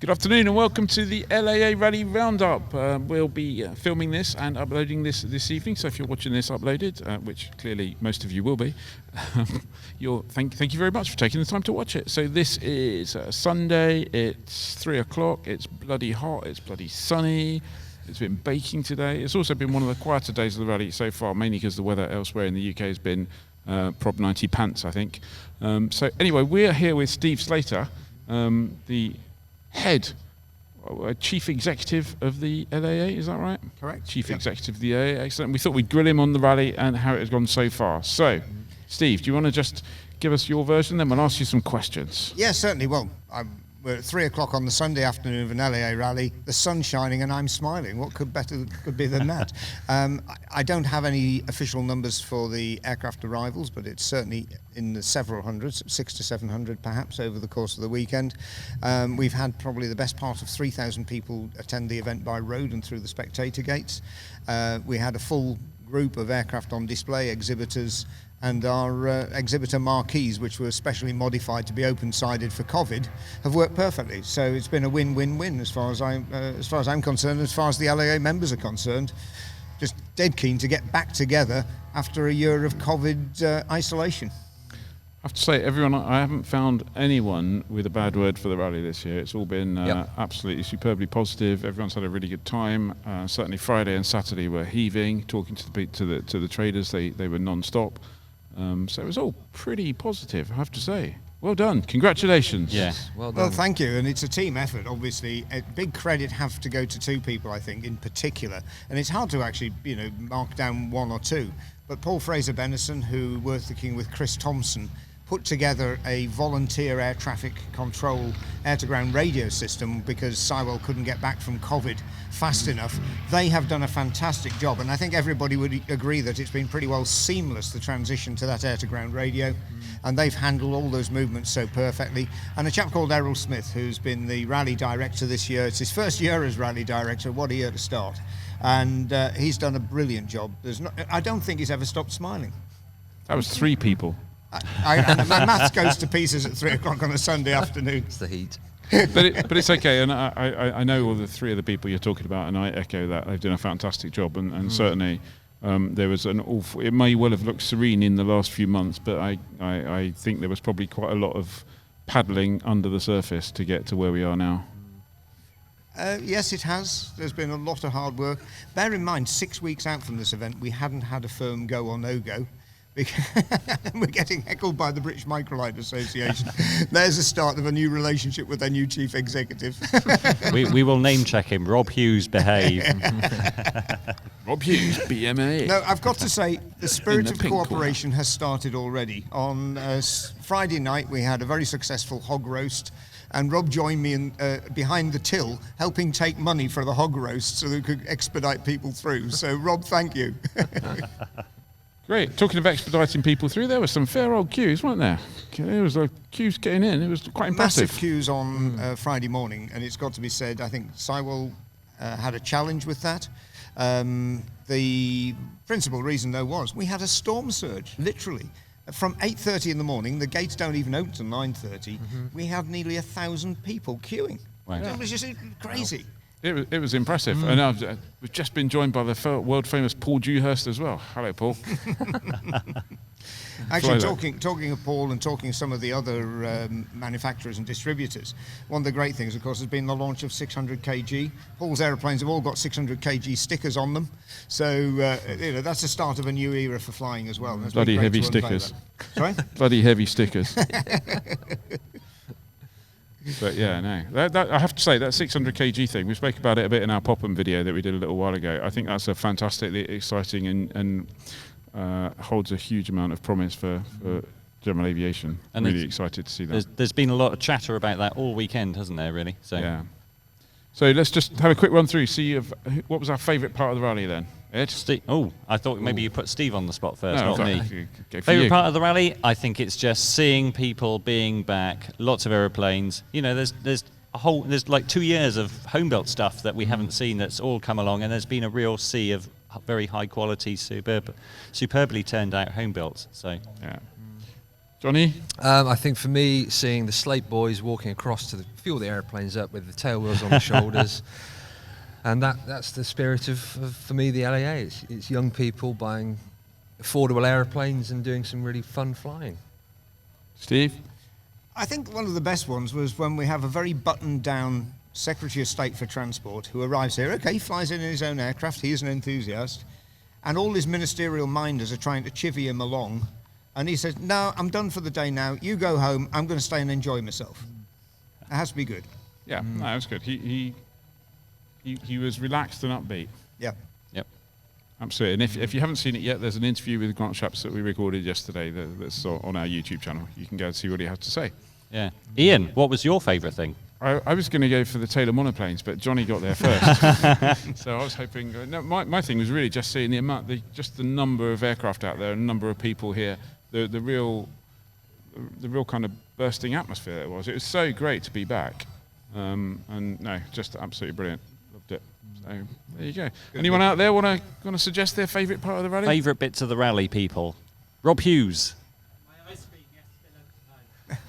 Good afternoon and welcome to the LAA Rally Roundup. We'll be filming this and uploading this evening, so if you're watching this uploaded, which clearly most of you will be, thank you very much for taking the time to watch it. So this is Sunday, it's 3 o'clock, it's bloody hot, it's bloody sunny, it's been baking today. It's also been one of the quieter days of the rally so far, mainly because the weather elsewhere in the UK has been Prop 90 pants, I think. So anyway, we're here with Steve Slater, the head, chief executive of the LAA, is that right? Correct. Chief executive of the LAA, excellent. We thought we'd grill him on the rally and how it has gone so far. So, Steve, do you want to just give us your version, then we'll ask you some questions? Yeah, certainly. Well, we're at 3 o'clock on the Sunday afternoon of an LAA rally. The sun's shining and I'm smiling. What could be than that? I don't have any official numbers for the aircraft arrivals, but it's certainly in the several hundreds, 600 to 700 perhaps over the course of the weekend. We've had probably the best part of 3,000 people attend the event by road and through the spectator gates. We had a full group of aircraft on display, exhibitors, and our exhibitor marquees, which were specially modified to be open-sided for COVID, have worked perfectly. So it's been a win-win-win as far as I'm concerned, as far as the LAA members are concerned. Just dead keen to get back together after a year of COVID isolation. I have to say, I haven't found anyone with a bad word for the rally this year. It's all been absolutely superbly positive. Everyone's had a really good time. Certainly Friday and Saturday were heaving. Talking to the traders, they were non-stop. So it was all pretty positive, I have to say. Well done. Congratulations. Yeah, well done. Well, thank you. And it's a team effort, obviously. A big credit have to go to two people, I think, in particular. And it's hard to actually, mark down one or two. But Paul Fraser-Bennison, who working with Chris Thompson, put together a volunteer air traffic control air-to-ground radio system because Sywell couldn't get back from COVID fast enough. They have done a fantastic job, and I think everybody would agree that it's been pretty well seamless, the transition to that air-to-ground radio, and they've handled all those movements so perfectly. And a chap called Errol Smith, who's been the rally director this year. It's his first year as rally director. What a year to start. And he's done a brilliant job. I don't think he's ever stopped smiling. That was 3 people. And my maths goes to pieces at 3 o'clock on a Sunday afternoon. It's the heat. but it's okay, and I know all the 3 of the people you're talking about, and I echo that. They've done a fantastic job, and certainly there was an awful. It may well have looked serene in the last few months, but I think there was probably quite a lot of paddling under the surface to get to where we are now. Yes, it has. There's been a lot of hard work. Bear in mind, 6 weeks out from this event, we hadn't had a firm go or no go. We're getting heckled by the British Microlight Association. There's the start of a new relationship with their new chief executive. we will name check him. Rob Hughes, behave. Rob Hughes, BMA. No, I've got to say, the spirit of cooperation corner has started already. On Friday night, we had a very successful hog roast, and Rob joined me behind the till, helping take money for the hog roast so that we could expedite people through. So, Rob, thank you. Great. Talking of expediting people through, there were some fair old queues, weren't there? There was queues getting in. It was quite impressive. Massive queues on Friday morning, and it's got to be said, I think Sywell had a challenge with that. The principal reason, though, was we had a storm surge, literally. From 8:30 in the morning, the gates don't even open till 9:30. We had nearly 1,000 people queuing. Wow. It was just crazy. Wow. It was impressive, and we've just been joined by the world famous Paul Dewhurst as well. Hello, Paul. Actually, talking of Paul and talking of some of the other manufacturers and distributors, one of the great things, of course, has been the launch of 600 kg. Paul's aeroplanes have all got 600 kg stickers on them, so that's the start of a new era for flying as well. Bloody heavy stickers. Sorry? Bloody heavy stickers. But yeah, no. That, I have to say, that 600 kg thing, we spoke about it a bit in our pop-up video that we did a little while ago. I think that's a fantastically exciting and holds a huge amount of promise for general aviation. And really excited to see that. There's been a lot of chatter about that all weekend, hasn't there, really? So. Yeah. So let's just have a quick run through, see what was our favourite part of the rally then? Ed? I thought maybe you put Steve on the spot first, no, not me. Favourite part of the rally? I think it's just seeing people being back, lots of aeroplanes. There's like 2 years of home-built stuff that we haven't seen that's all come along, and there's been a real sea of very high-quality, superbly turned-out home-builts. So yeah. Johnny? I think for me, seeing the Slate boys walking across to fuel the airplanes up with the tail wheels on the shoulders, and that's the spirit of for me, the LAA. It's young people buying affordable airplanes and doing some really fun flying. Steve? I think one of the best ones was when we have a very buttoned-down Secretary of State for Transport who arrives here. Okay, he flies in his own aircraft. He is an enthusiast. And all his ministerial minders are trying to chivvy him along. And he says, no, I'm done for the day now. You go home. I'm going to stay and enjoy myself. It has to be good. Yeah, no, that was good. He was relaxed and upbeat. Yeah. Yep. Absolutely. And if you haven't seen it yet, there's an interview with Grant Shapps that we recorded yesterday that's on our YouTube channel. You can go and see what he had to say. Yeah. Ian, what was your favourite thing? I was going to go for the Taylor monoplanes, but Johnny got there first. So I was hoping. No, my thing was really just seeing the number of aircraft out there, and the number of people here, the real kind of bursting atmosphere it was. It was so great to be back, and no, just absolutely brilliant. Loved it. So there you go. Anyone out there want to suggest their favourite part of the rally? Favourite bits of the rally, people. Rob Hughes.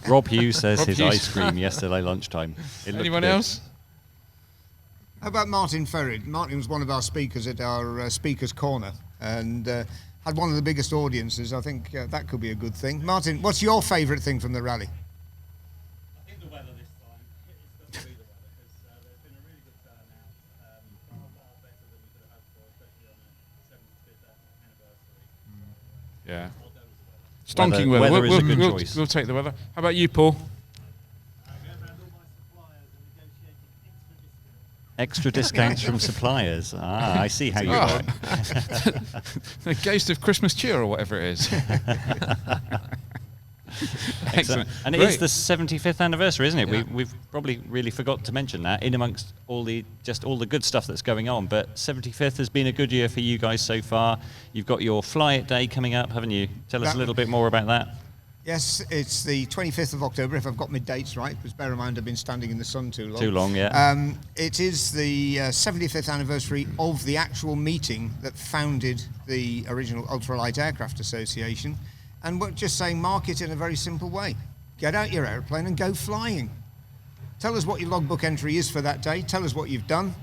Rob Hughes says Rob his Hughes. ice cream yesterday lunchtime. It looked Anyone good. else? How about Martin Ferrid? Martin was one of our speakers at our Speakers Corner and had one of the biggest audiences. I think that could be a good thing. Martin, what's your favourite thing from the rally? I think the weather this time. It's got to be the weather because there's been a really good turnout, far better than we could have hoped for, especially on a 75th anniversary. Yeah. I'll go with the weather. Stonking weather. Weather is a good choice. We'll take the weather. How about you, Paul? Going around all my suppliers and negotiating Extra extra discounts. discounts from suppliers. Ah, I see how you Oh. work. The ghost of Christmas cheer or whatever it is. Excellent. And it Great. is the 75th anniversary, isn't it? Yeah. We've probably really forgot to mention that in amongst all the good stuff that's going on. But 75th has been a good year for you guys so far. You've got your Fly It Day coming up, haven't you? Tell us a little bit more about that. Yes, it's the 25th of October, if I've got my dates right, because bear in mind I've been standing in the sun too long. Too long, yeah. It is the 75th anniversary of the actual meeting that founded the original Ultralight Aircraft Association. And we're just saying, mark it in a very simple way. Get out your airplane and go flying. Tell us what your logbook entry is for that day. Tell us what you've done.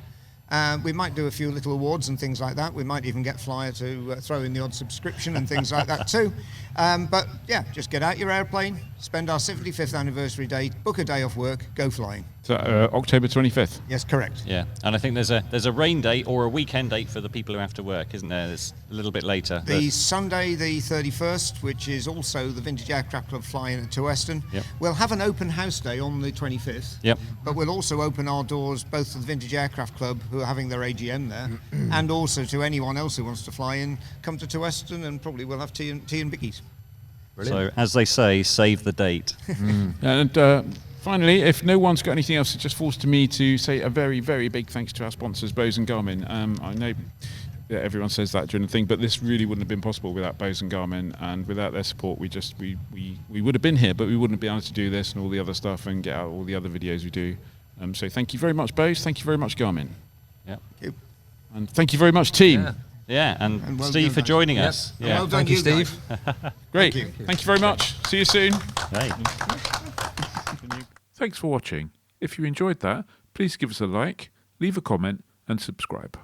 We might do a few little awards and things like that. We might even get Flyer to throw in the odd subscription and things like that too. But yeah, just get out your airplane, spend our 75th anniversary day, book a day off work, go flying. So, October 25th. Yes, correct. Yeah, and I think there's a rain date or a weekend date for the people who have to work, isn't there? It's a little bit later. The Sunday, the 31st, which is also the Vintage Aircraft Club flying at Weston. Yep. We'll have an open house day on the 25th. Yep. But we'll also open our doors both to the Vintage Aircraft Club, who are having their AGM there, and also to anyone else who wants to fly in, come to Weston, and probably we'll have tea and bickies. So, as they say, save the date. And finally, if no one's got anything else, it just falls to me to say a very, very big thanks to our sponsors, Bose and Garmin. I know that everyone says that during the thing, but this really wouldn't have been possible without Bose and Garmin, and without their support, we would have been here, but we wouldn't be able to do this and all the other stuff and get out all the other videos we do. So thank you very much, Bose. Thank you very much, Garmin. Yeah. Thank you. And thank you very much, team. Yeah. Yeah, and And well Steve done, for guys. joining Yep. us. And Yeah. well done, Thank you, guys. Steve. Great. Thank you. Thank you very much. See you soon. Hey. Thanks for watching. If you enjoyed that, please give us a like, leave a comment and subscribe.